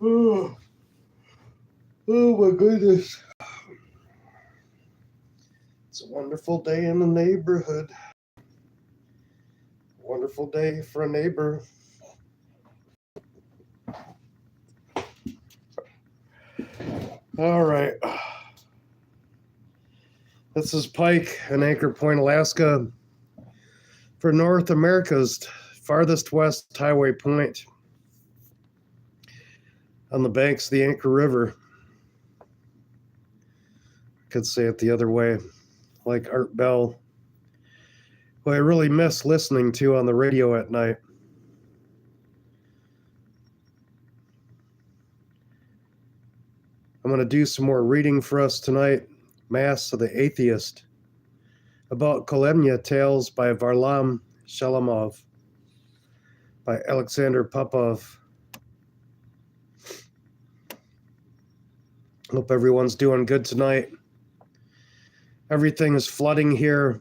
Oh, oh my goodness. It's a wonderful day in the neighborhood. Wonderful day for a neighbor. All right. This is Pike in Anchor Point, Alaska, for North America's farthest west highway point on the banks of the Anchor River. Could say it the other way, like Art Bell, who I really miss listening to on the radio at night. I'm going to do some more reading for us tonight. Mass of the Atheist, about Kolemnia Tales by Varlam Shalamov, by Alexander Popov. Hope everyone's doing good tonight. Everything is flooding here.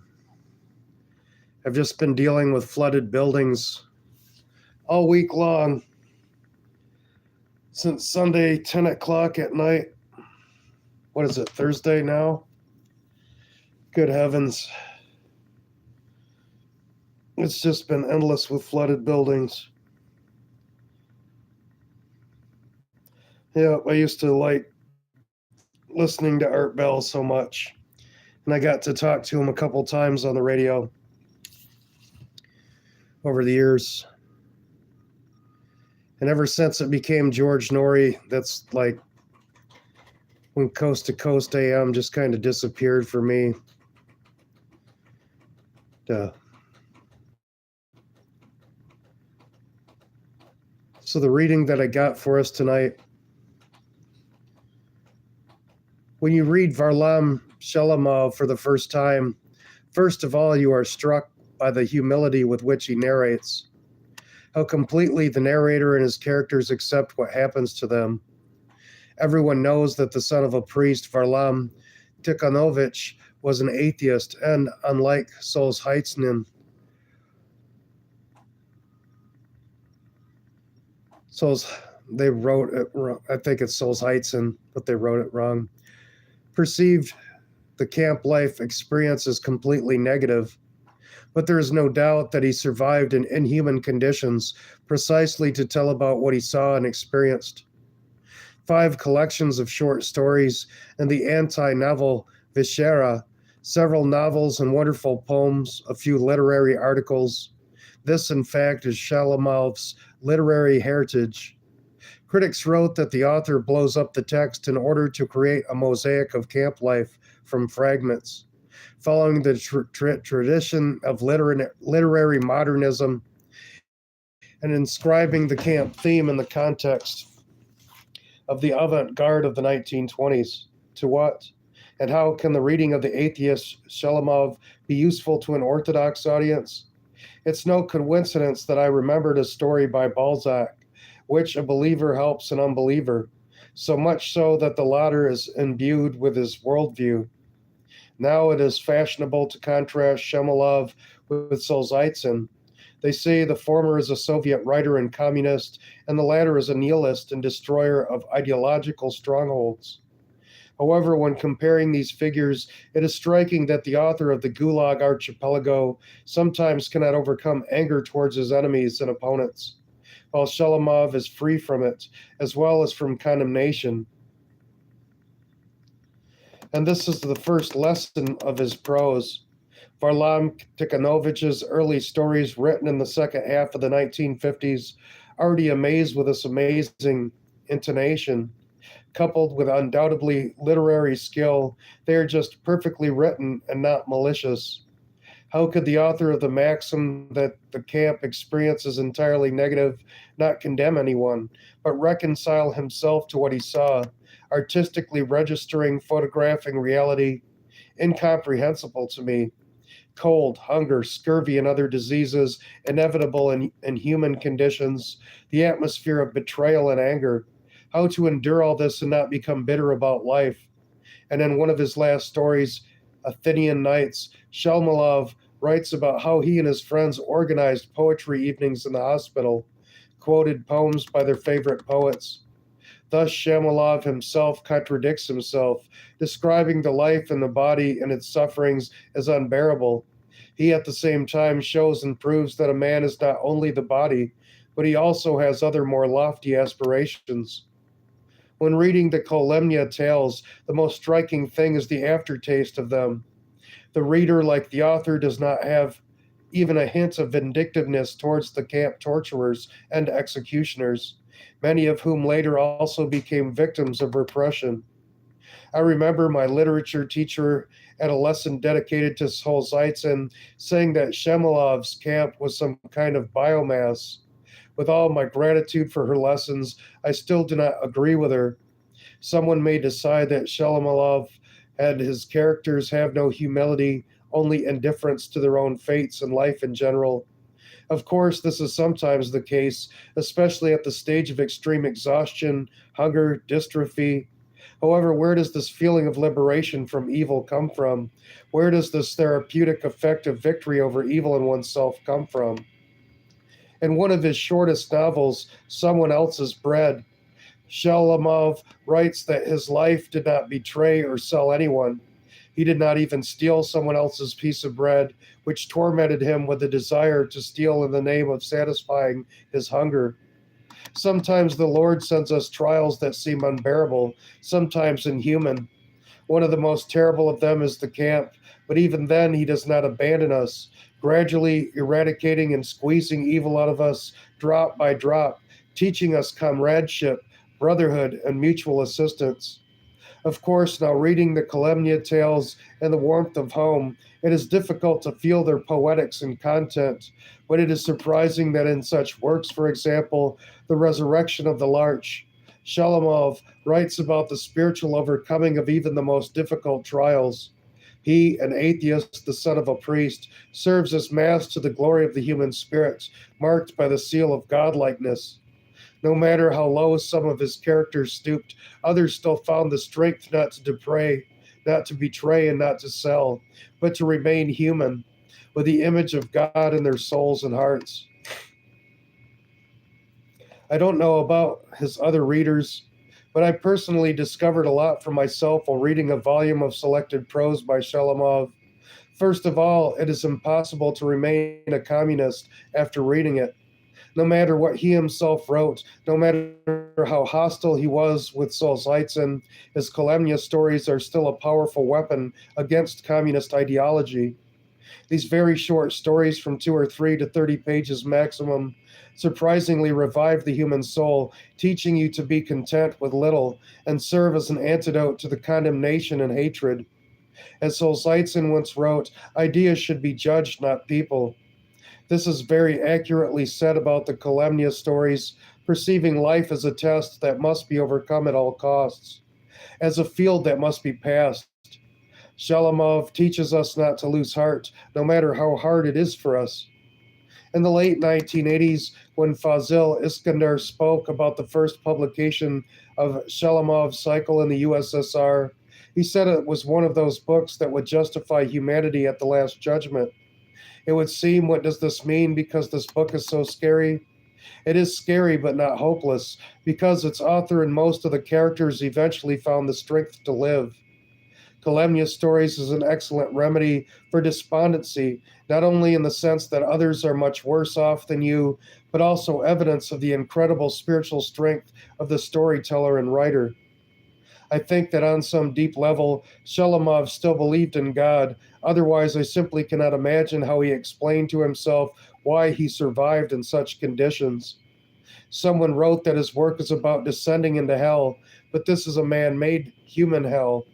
I've just been dealing with flooded buildings all week long, since Sunday, 10 o'clock at night. What is it, Thursday now? Good heavens. It's just been endless with flooded buildings. Yeah, I used to like listening to Art Bell so much. And I got to talk to him a couple times on the radio over the years. And ever since it became George Norrie, that's like when Coast to Coast AM just kind of disappeared for me. So the reading that I got for us tonight, when you read Varlam Shalamov for the first time, first of all, you are struck by the humility with which he narrates, how completely the narrator and his characters accept what happens to them. Everyone knows that the son of a priest, Varlam Tikhonovich, was an atheist, and unlike Solzhenitsyn, they wrote it wrong. I think it's Solzhenitsyn, but they wrote it wrong. Perceived the camp life experience as completely negative, but there is no doubt that he survived in inhuman conditions precisely to tell about what he saw and experienced. 5 collections of short stories and the anti-novel Vishera, several novels and wonderful poems, a few literary articles. This, in fact, is Shalamov's literary heritage. Critics wrote that the author blows up the text in order to create a mosaic of camp life from fragments. Following the tradition of literary modernism and inscribing the camp theme in the context of the avant-garde of the 1920s. To what? And how can the reading of the atheist Shalamov be useful to an Orthodox audience? It's no coincidence that I remembered a story by Balzac, which a believer helps an unbeliever, so much so that the latter is imbued with his worldview. Now it is fashionable to contrast Shalamov with Solzhenitsyn. They say the former is a Soviet writer and communist, and the latter is a nihilist and destroyer of ideological strongholds. However, when comparing these figures, it is striking that the author of the Gulag Archipelago sometimes cannot overcome anger towards his enemies and opponents, while Shalamov is free from it, as well as from condemnation. And this is the first lesson of his prose. Varlam Tikhonovich's early stories, written in the second half of the 1950s, already amaze with this amazing intonation. Coupled with undoubtedly literary skill, they are just perfectly written and not malicious. How could the author of the maxim that the camp experience is entirely negative not condemn anyone, but reconcile himself to what he saw, artistically registering, photographing reality? Incomprehensible to me. Cold, hunger, scurvy, and other diseases inevitable in human conditions, the atmosphere of betrayal and anger. How to endure all this and not become bitter about life. And in one of his last stories, Athenian Nights, Shalamov writes about how he and his friends organized poetry evenings in the hospital, quoted poems by their favorite poets. Thus, Shamalov himself contradicts himself, describing the life in the body and its sufferings as unbearable. He at the same time shows and proves that a man is not only the body, but he also has other more lofty aspirations. When reading the Kolemnia tales, the most striking thing is the aftertaste of them. The reader, like the author, does not have even a hint of vindictiveness towards the camp torturers and executioners, many of whom later also became victims of repression. I remember my literature teacher at a lesson dedicated to Solzhenitsyn saying that Shemalov's camp was some kind of biomass. With all my gratitude for her lessons, I still do not agree with her. Someone may decide that Shalamalov and his characters have no humility, only indifference to their own fates and life in general. Of course, this is sometimes the case, especially at the stage of extreme exhaustion, hunger, dystrophy. However, where does this feeling of liberation from evil come from? Where does this therapeutic effect of victory over evil in oneself come from? In one of his shortest novels, Someone Else's Bread, Shalamov writes that his life did not betray or sell anyone. He did not even steal someone else's piece of bread, which tormented him with the desire to steal in the name of satisfying his hunger. Sometimes the Lord sends us trials that seem unbearable, sometimes inhuman. One of the most terrible of them is the camp, but even then he does not abandon us, gradually eradicating and squeezing evil out of us drop by drop, teaching us comradeship, brotherhood, and mutual assistance. Of course, now reading the Kalemnia tales and the warmth of home, it is difficult to feel their poetics and content, but it is surprising that in such works, for example, The Resurrection of the Larch, Shalamov writes about the spiritual overcoming of even the most difficult trials. He, an atheist, the son of a priest, serves as mass to the glory of the human spirit, marked by the seal of godlikeness. No matter how low some of his characters stooped, others still found the strength not to not to betray, and not to sell, but to remain human, with the image of God in their souls and hearts. I don't know about his other readers, but I personally discovered a lot for myself while reading a volume of selected prose by Shalamov. First of all, it is impossible to remain a communist after reading it. No matter what he himself wrote, no matter how hostile he was with Solzhenitsyn, his Kalemnia stories are still a powerful weapon against communist ideology. These very short stories, from 2 or 3 to 30 pages maximum, surprisingly revive the human soul, teaching you to be content with little and serve as an antidote to the condemnation and hatred. As Solzhenitsyn once wrote, ideas should be judged, not people. This is very accurately said about the Kalemnia stories, perceiving life as a test that must be overcome at all costs, as a field that must be passed. Shalamov teaches us not to lose heart, no matter how hard it is for us. In the late 1980s, when Fazil Iskandar spoke about the first publication of Shalamov's cycle in the USSR, he said it was one of those books that would justify humanity at the Last Judgment. It would seem, what does this mean because this book is so scary? It is scary but not hopeless, because its author and most of the characters eventually found the strength to live. Kalemnia Stories is an excellent remedy for despondency, not only in the sense that others are much worse off than you, but also evidence of the incredible spiritual strength of the storyteller and writer. I think that on some deep level, Shalamov still believed in God. Otherwise, I simply cannot imagine how he explained to himself why he survived in such conditions. Someone wrote that his work is about descending into hell, but this is a man made human hell.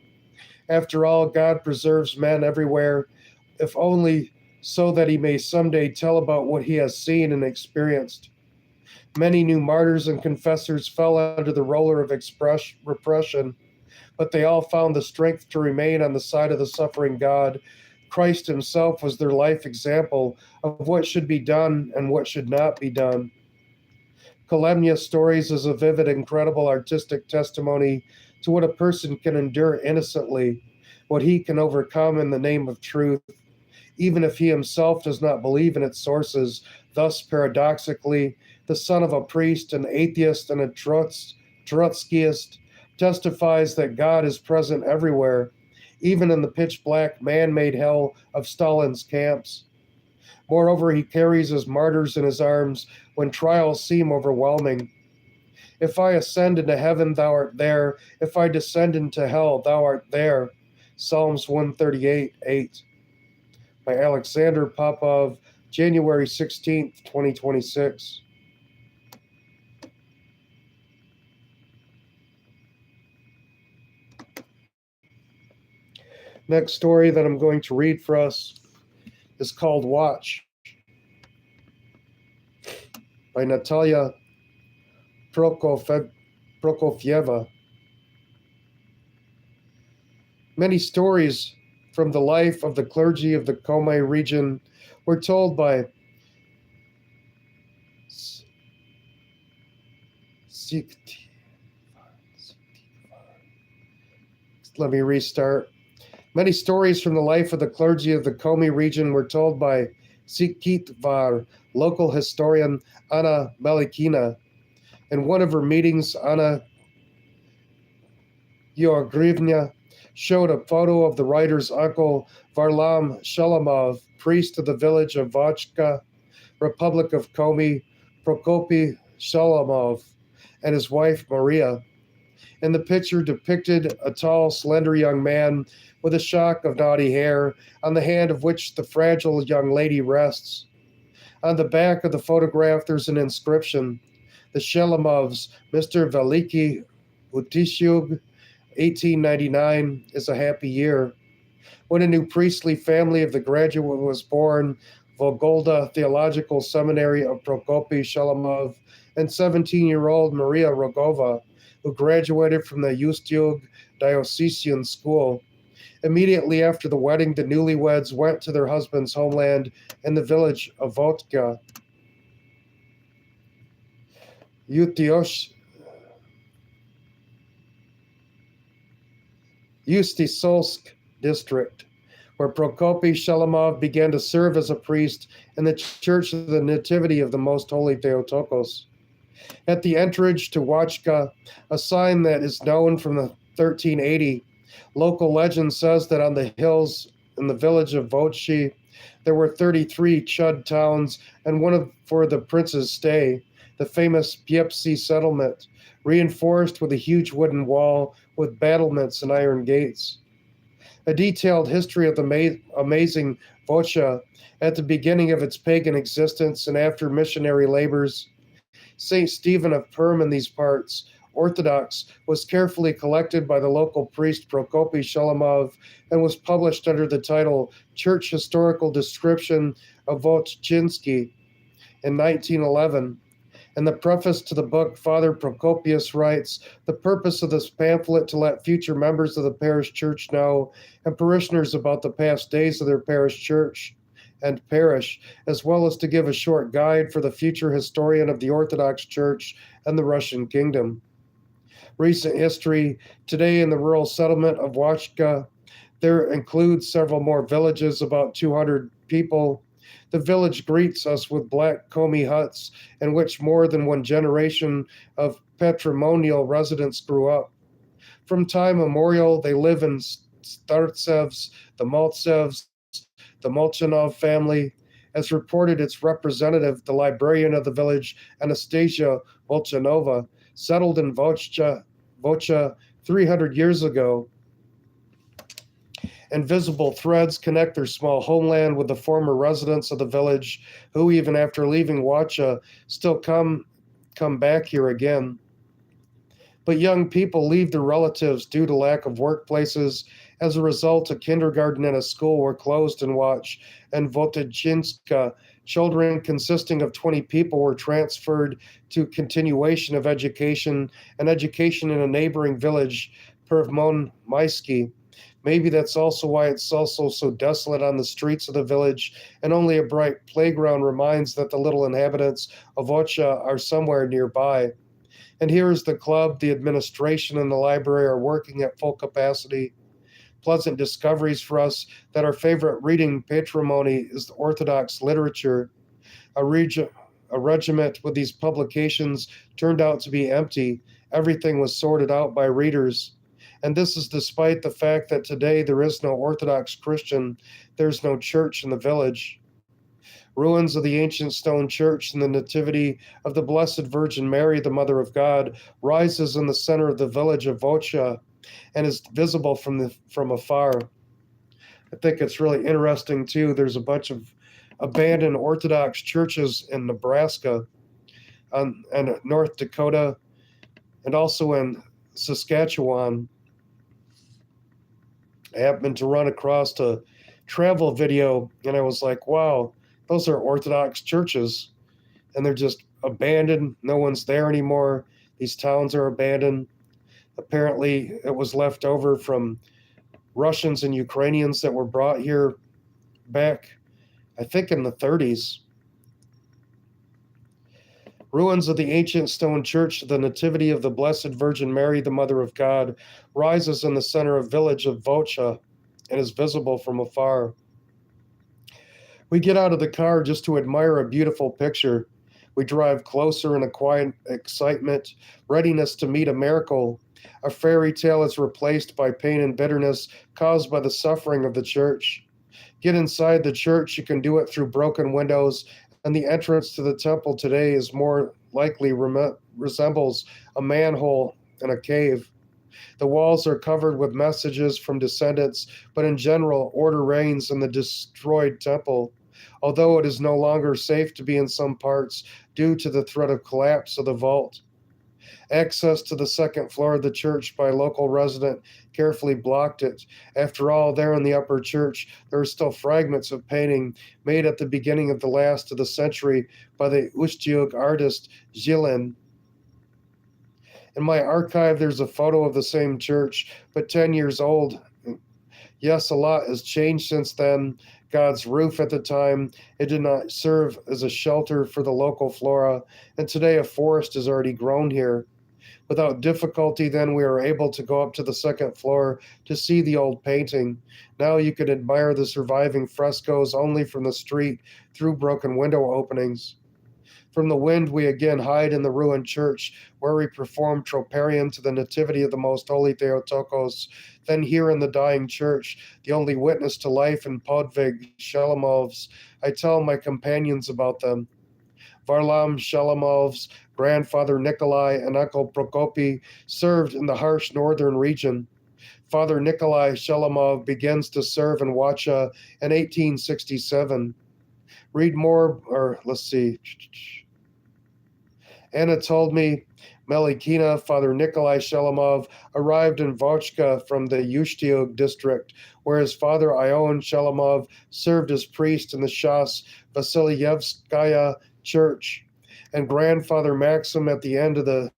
After all, God preserves men everywhere, if only so that he may someday tell about what he has seen and experienced. Many new martyrs and confessors fell under the roller of repression, but they all found the strength to remain on the side of the suffering God. Christ himself was their life example of what should be done and what should not be done. Kalemnia Stories is a vivid, incredible artistic testimony to what a person can endure innocently, what he can overcome in the name of truth, even if he himself does not believe in its sources. Thus, paradoxically, the son of a priest, an atheist, and a Trotskyist, testifies that God is present everywhere, even in the pitch black man made hell of Stalin's camps. Moreover, he carries his martyrs in his arms when trials seem overwhelming. If I ascend into heaven, thou art there. If I descend into hell, thou art there. Psalms 138:8. By Alexander Popov, January 16th, 2026. Next story that I'm going to read for us is called Watch by Natalia Prokofyeva. Many stories from the life of the clergy of the Komi region were told by Let me restart. Many stories from the life of the clergy of the Komi region were told by Sikitvar, local historian Anna Melikina. In one of her meetings, Anna Georgievna showed a photo of the writer's uncle, Varlam Shalamov, priest of the village of Vochka, Republic of Komi, Prokopy Shalamov, and his wife, Maria. In the picture depicted a tall, slender young man with a shock of naughty hair, on the hand of which the fragile young lady rests. On the back of the photograph, there's an inscription. The Shelamovs, Mr. Veliki Utishyug, 1899, is a happy year. When a new priestly family of the graduate was born, Volgolda Theological Seminary of Prokopy Shalamov, and 17-year-old Maria Rogova, who graduated from the Ustyug Diocesan School. Immediately after the wedding, the newlyweds went to their husband's homeland in the village of Votka. Ustisolsk district, where Prokopy Shalamov began to serve as a priest in the Church of the Nativity of the Most Holy Theotokos. At the entrance to Wachka, a sign that is known from the 1380, local legend says that on the hills in the village of Vochi, there were 33 Chud towns and one for the prince's stay, the famous Piepsi settlement, reinforced with a huge wooden wall with battlements and iron gates. A detailed history of the amazing Vocha at the beginning of its pagan existence and after missionary labors. St. Stephen of Perm in these parts, Orthodox, was carefully collected by the local priest Prokopy Shalamov and was published under the title Church Historical Description of Vochinsky in 1911. In the preface to the book, Father Procopius writes, the purpose of this pamphlet to let future members of the parish church know and parishioners about the past days of their parish church and parish, as well as to give a short guide for the future historian of the Orthodox Church and the Russian Kingdom. Recent history. Today in the rural settlement of Wachka, there includes several more villages, about 200 people. The village greets us with black Komi huts in which more than one generation of patrimonial residents grew up. From time immemorial, they live in Startsevs, the Maltsevs, the Molchanov family. As reported, its representative, the librarian of the village, Anastasia Volchanova, settled in Vocha 300 years ago. Invisible threads connect their small homeland with the former residents of the village, who, even after leaving Wacha, still come back here again. But young people leave their relatives due to lack of workplaces. As a result, a kindergarten and a school were closed in Watch, and Votochinska. Children consisting of 20 people were transferred to continuation of education and education in a neighboring village, Pervmon-Maisky. Maybe that's also why it's also so desolate on the streets of the village, and only a bright playground reminds that the little inhabitants of Ocha are somewhere nearby. And here is the club, the administration, and the library are working at full capacity. Pleasant discoveries for us that our favorite reading patrimony is the Orthodox literature. A a regiment with these publications turned out to be empty. Everything was sorted out by readers. And this is despite the fact that today there is no Orthodox Christian, there's no church in the village. Ruins of the ancient stone church and the nativity of the Blessed Virgin Mary, the Mother of God, rises in the center of the village of Vocha and is visible from afar. I think it's really interesting too. There's a bunch of abandoned Orthodox churches in Nebraska and North Dakota and also in Saskatchewan. I happened to run across a travel video and I was like, wow, those are Orthodox churches and they're just abandoned. No one's there anymore. These towns are abandoned. Apparently, it was left over from Russians and Ukrainians that were brought here back, I think, in the 30s. Ruins of the ancient stone church, the Nativity of the Blessed Virgin Mary, the Mother of God, rises in the center of village of Vocha and is visible from afar. We get out of the car just to admire a beautiful picture. We drive closer in a quiet excitement, readiness to meet a miracle. A fairy tale is replaced by pain and bitterness caused by the suffering of the church. Get inside the church, you can do it through broken windows, and the entrance to the temple today is more likely resembles a manhole in a cave. The walls are covered with messages from descendants, but in general, order reigns in the destroyed temple. Although it is no longer safe to be in some parts due to the threat of collapse of the vault. Access to the second floor of the church by a local resident carefully blocked it. After all, there in the upper church, there are still fragments of painting made at the beginning of the last of the century by the Ustiug artist Zhilin. In my archive, there's a photo of the same church, but 10 years old. Yes, a lot has changed since then. God's roof at the time, it did not serve as a shelter for the local flora, and today a forest has already grown here. Without difficulty, then we were able to go up to the second floor to see the old painting. Now you can admire the surviving frescoes only from the street through broken window openings. From the wind, we again hide in the ruined church, where we perform troparion to the nativity of the most holy Theotokos. Then here in the dying church, the only witness to life in Podvig Shalamovs, I tell my companions about them. Varlam Shalamov's grandfather Nikolai and uncle Prokopy served in the harsh northern region. Father Nikolai Shalamov begins to serve in Wacha in 1867. Read more, or let's see. Anna told me Melikina, Father Nikolai Shalamov, arrived in Vochka from the Ustiug district, where his father Ion Shalamov served as priest in the Shas Vasilyevskaya church, and grandfather Maxim at the end of the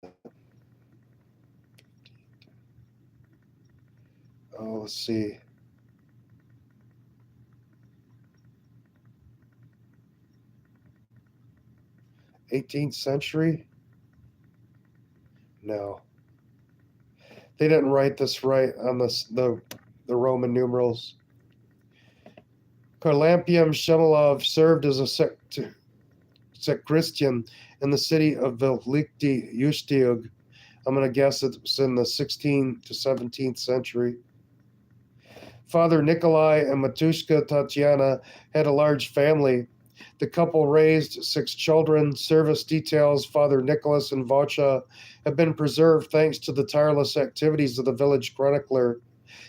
18th century? No. They didn't write this right on the Roman numerals. Karlampium Shemelov served as a sacristan in the city of Velikty Ustiug. I'm going to guess it's in the 16th to 17th century. Father Nikolai and Matushka Tatiana had a large family. The couple raised 6 children. Service details, Father Nicholas and Vocha, have been preserved thanks to the tireless activities of the village chronicler.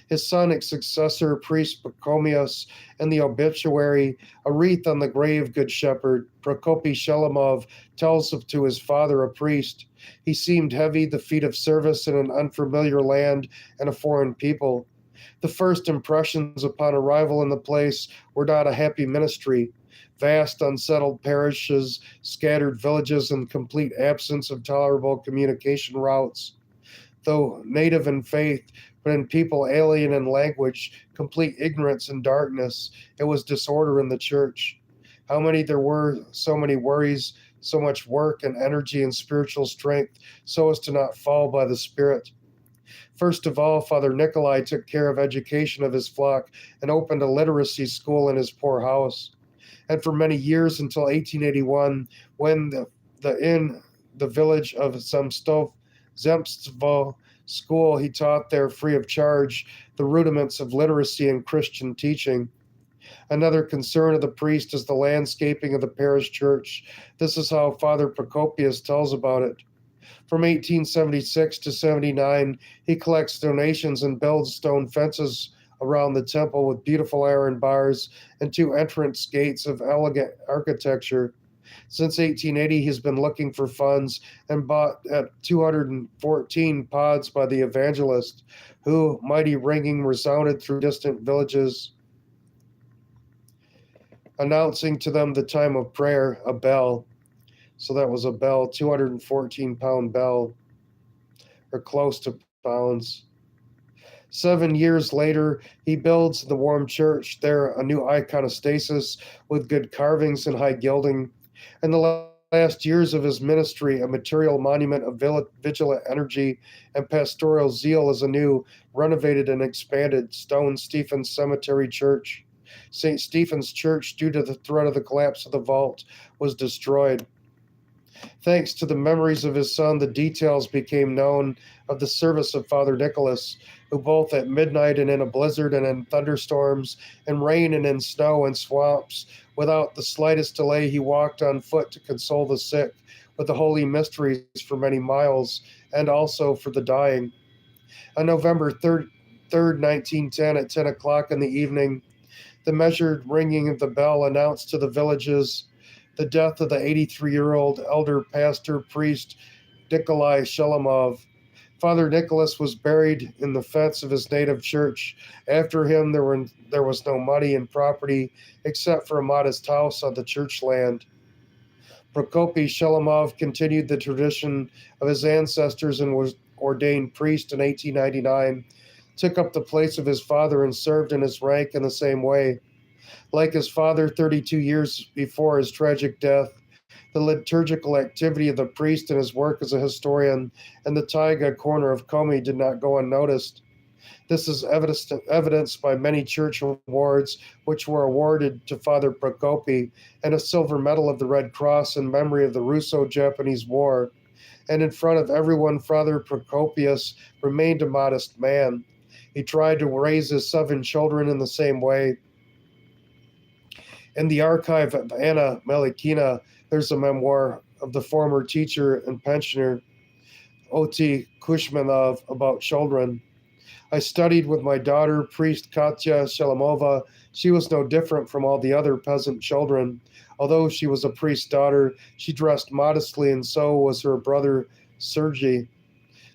His son and successor, priest Pachomius, in the obituary, a wreath on the grave Good Shepherd, Prokopy Shelamov, tells to his father, a priest. He seemed heavy, the feet of service in an unfamiliar land and a foreign people. The first impressions upon arrival in the place were not a happy ministry. Vast unsettled parishes, scattered villages, and complete absence of tolerable communication routes. Though native in faith, but in people alien in language, complete ignorance and darkness, it was disorder in the church. How many there were, so many worries, so much work and energy and spiritual strength, so as to not fall by the Spirit. First of all, Father Nikolai took care of education of his flock and opened a literacy school in his poor house. and for many years until 1881, when in the village of Zemstvo school, he taught there free of charge the rudiments of literacy and Christian teaching. Another concern of the priest is the landscaping of the parish church. This is how Father Procopius tells about it. From 1876 to 79, he collects donations and builds stone fences around the temple with beautiful iron bars and two entrance gates of elegant architecture. Since 1880, he's been looking for funds and bought at 214 pods by the evangelist, who, mighty ringing, resounded through distant villages, announcing to them the time of prayer, a bell. So that was a bell, 214-pound bell, or close to pounds. 7 years later, he builds the Warm Church there, a new iconostasis with good carvings and high gilding. In the last years of his ministry, a material monument of vigilant energy and pastoral zeal is a new, renovated, and expanded stone Stephen's Cemetery Church. St. Stephen's Church, due to the threat of the collapse of the vault, was destroyed. Thanks to the memories of his son, the details became known of the service of Father Nicholas, who both at midnight and in a blizzard and in thunderstorms and rain and in snow and swamps, without the slightest delay, he walked on foot to console the sick with the holy mysteries for many miles and also for the dying. On November 3rd, 1910, at 10 o'clock in the evening, the measured ringing of the bell announced to the villages the death of the 83-year-old elder pastor priest Nikolai Shelemov. Father Nicholas was buried in the fence of his native church. After him, there was no money and property except for a modest house on the church land. Prokopy Shelemov continued the tradition of his ancestors and was ordained priest in 1899, took up the place of his father and served in his rank in the same way. Like his father 32 years before his tragic death, the liturgical activity of the priest and his work as a historian in the Taiga corner of Komi did not go unnoticed. This is evidenced by many church awards which were awarded to Father Prokopy, and a silver medal of the Red Cross in memory of the Russo-Japanese War. And in front of everyone, Father Procopius remained a modest man. He tried to raise his 7 children in the same way. In the archive of Anna Melikina, there's a memoir of the former teacher and pensioner Oti Kushmanov about children. I studied with my daughter, priest Katya Shelemova. She was no different from all the other peasant children. Although she was a priest's daughter, she dressed modestly, and so was her brother Sergei.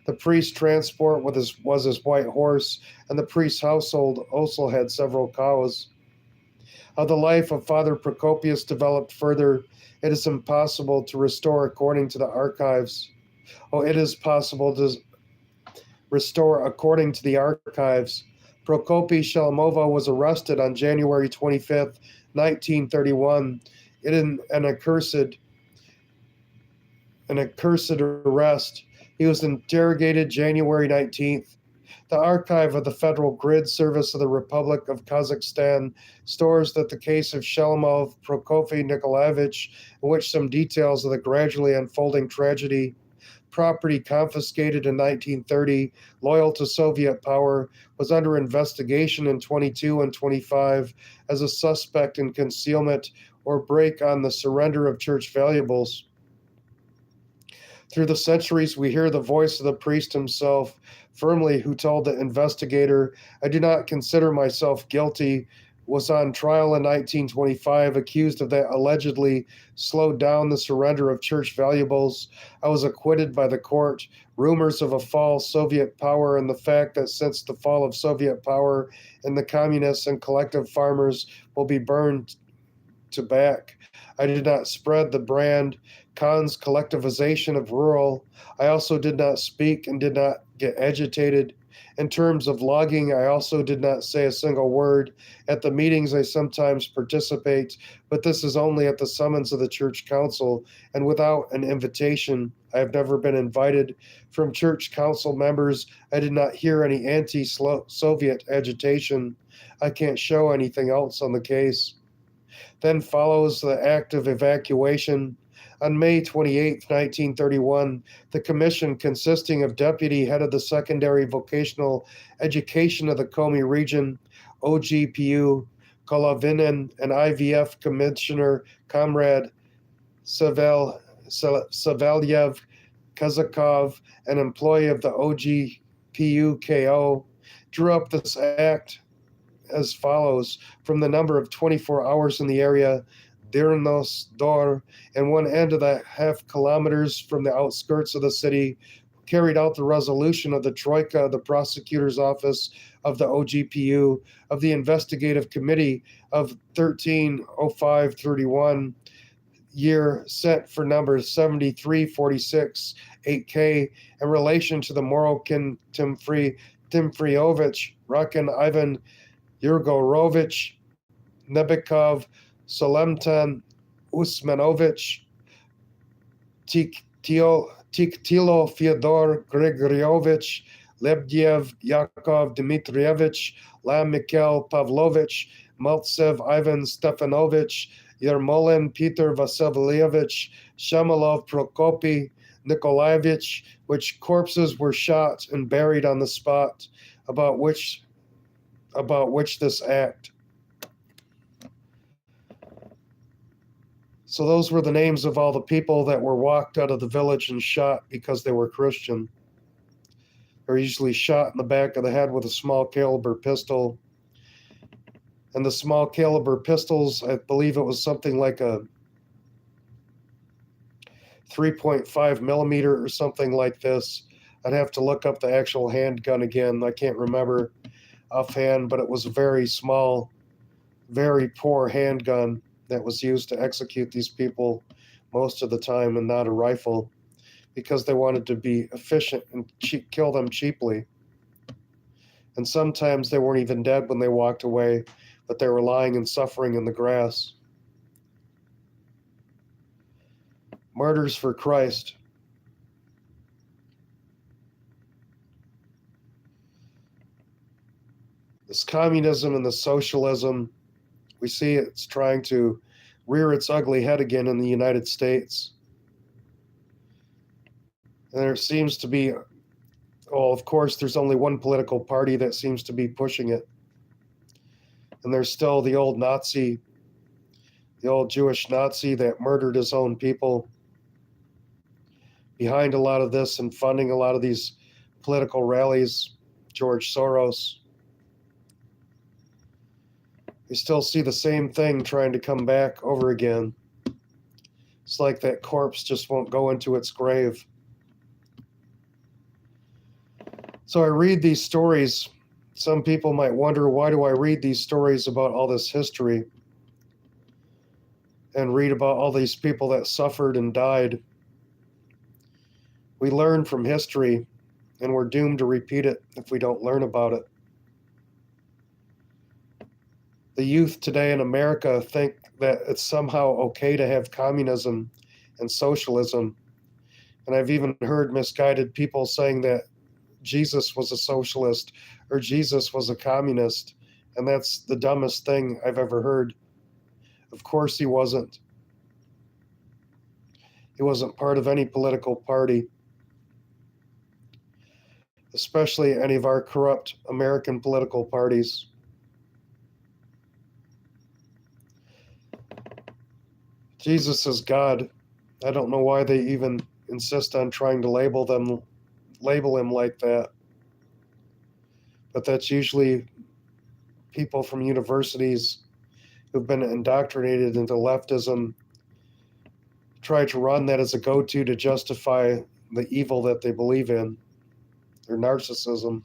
The priest's transport was his white horse, and the priest's household also had several cows. How the life of Father Procopius developed further, it is impossible to restore according to the archives. It is possible to restore according to the archives. Prokopy Shelemova was arrested on January 25th, 1931, in an accursed arrest. He was interrogated January 19th. The archive of the Federal Grid Service of the Republic of Kazakhstan stores that the case of Shelemov Prokofy Nikolaevich, in which some details of the gradually unfolding tragedy, property confiscated in 1930, loyal to Soviet power, was under investigation in 22 and 25 as a suspect in concealment or break on the surrender of church valuables. Through the centuries, we hear the voice of the priest himself, firmly, who told the investigator, "I do not consider myself guilty," was on trial in 1925, accused of that allegedly slowed down the surrender of church valuables. I was acquitted by the court. Rumors of a fall Soviet power and the fact that since the fall of Soviet power and the communists and collective farmers will be burned to back. I did not spread the brand, Khan's collectivization of rural. I also did not speak and did not get agitated. In terms of logging, I also did not say a single word. At the meetings, I sometimes participate, but this is only at the summons of the church council and without an invitation. I have never been invited. From church council members, I did not hear any anti-Soviet agitation. I can't show anything else on the case. Then follows the act of evacuation. On May 28, 1931, the commission, consisting of deputy head of the secondary vocational education of the Komi region, OGPU, Kolovinin, and IVF commissioner Comrade Savelyev Kazakov, an employee of the OGPU-KO, drew up this act as follows: from the number of 24 hours in the area, Dirnos Dor, and one end of the half kilometers from the outskirts of the city, carried out the resolution of the Troika, the prosecutor's office of the OGPU, of the investigative committee of 130531, year set for number 7346 8K, in relation to the Morokin Timfriovich, Rakin Ivan Yurgorovich, Nebikov, Solemtan Usmanovich, Tiktilo Fyodor Grigoryovich, Lebdiev Yakov Dmitrievich, Lam Mikhail Pavlovich, Maltsev Ivan Stefanovich, Yermolin Peter Vasilyevich, Shamalov Prokopy Nikolaevich, which corpses were shot and buried on the spot, about which this act. So those were the names of all the people that were walked out of the village and shot because they were Christian. They were usually shot in the back of the head with a small caliber pistol. And the small caliber pistols, I believe it was something like a 3.5 millimeter or something like this. I'd have to look up the actual handgun again. I can't remember offhand, but it was a very small, very poor handgun that was used to execute these people most of the time, and not a rifle, because they wanted to be efficient and kill them cheaply. And sometimes they weren't even dead when they walked away, but they were lying and suffering in the grass. Martyrs for Christ. This communism and the socialism, we see it's trying to rear its ugly head again in the United States. And there seems to be, well, of course, there's only one political party that seems to be pushing it. And there's still the old Nazi, the old Jewish Nazi that murdered his own people, behind a lot of this and funding a lot of these political rallies, George Soros. We still see the same thing trying to come back over again. It's like that corpse just won't go into its grave. So I read these stories. Some people might wonder, why do I read these stories about all this history and read about all these people that suffered and died? We learn from history, and we're doomed to repeat it if we don't learn about it. The youth today in America think that it's somehow okay to have communism and socialism. And I've even heard misguided people saying that Jesus was a socialist or Jesus was a communist. And that's the dumbest thing I've ever heard. Of course he wasn't. He wasn't part of any political party, especially any of our corrupt American political parties. Jesus is God. I don't know why they even insist on trying to label him like that. But that's usually people from universities who've been indoctrinated into leftism, try to run that as a go-to to justify the evil that they believe in, their narcissism.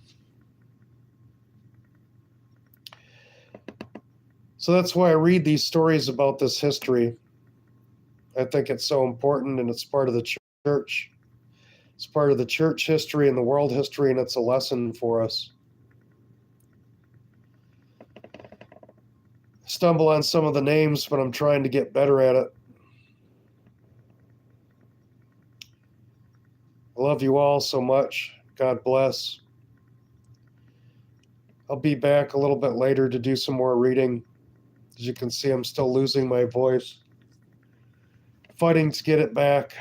So that's why I read these stories about this history. I think it's so important, and it's part of the church. It's part of the church history and the world history, and it's a lesson for us. Stumble on some of the names, but I'm trying to get better at it. I love you all so much. God bless. I'll be back a little bit later to do some more reading. As you can see, I'm still losing my voice. Fighting to get it back.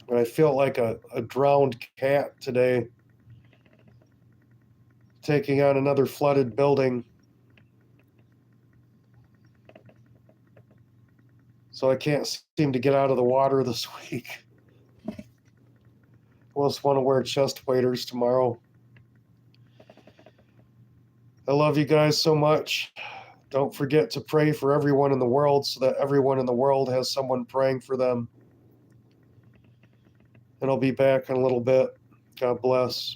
And I feel like a drowned cat today, taking on another flooded building. So I can't seem to get out of the water this week. I just want to wear chest waders tomorrow. I love you guys so much. Don't forget to pray for everyone in the world so that everyone in the world has someone praying for them. And I'll be back in a little bit. God bless.